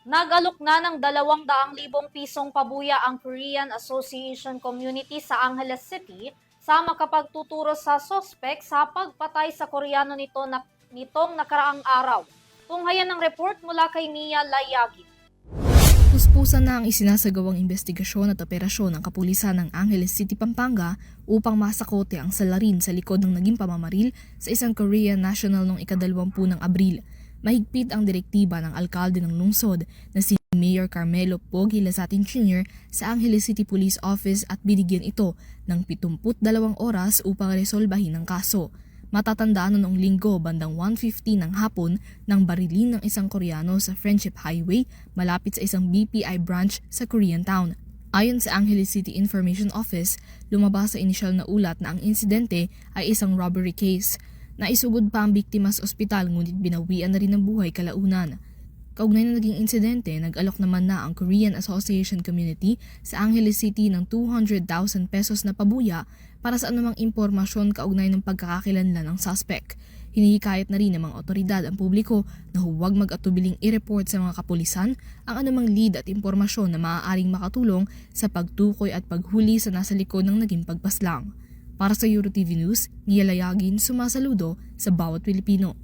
Nag-alok na ng 200,000 pisong pabuya ang Korean Association Community sa Angeles City sa makapagtuturo sa sospek sa pagpatay sa Koreano nitong nakaraang araw. Tunghayan ng report mula kay Mia Layagi. Puspusan na ang isinasagawang investigasyon at operasyon ng kapulisan ng Angeles City, Pampanga upang masakote ang salarin sa likod ng naging pamamaril sa isang Korean national noong ika-20 ng Abril. Mahigpit ang direktiba ng alkalde ng lungsod na si Mayor Carmelo Pogi Lazatin Jr. sa Angeles City Police Office at binigyan ito ng 72 oras upang resolbahin ang kaso. Matatandaan noong linggo bandang 1:50 ng hapon nang barilin ng isang Koreano sa Friendship Highway malapit sa isang BPI branch sa Korean Town. Ayon sa Angeles City Information Office, lumabas sa inisyal na ulat na ang insidente ay isang robbery case. Naisugod pa ang biktima sa ospital ngunit binawian na rin ng buhay kalaunan. Kaugnay na naging insidente, nag-alok naman na ang Korean Association Community sa Angeles City ng 200,000 pesos na pabuya para sa anumang impormasyon kaugnay ng pagkakakilanlan ng suspect. Hinihikayat na rin ng mga otoridad ang publiko na huwag mag-atubiling i-report sa mga kapulisan ang anumang lead at impormasyon na maaaring makatulong sa pagtukoy at paghuli sa nasa likod ng naging pagpaslang. Para sa EuroTV News, Mia Layagin, sumasaludo sa bawat Pilipino.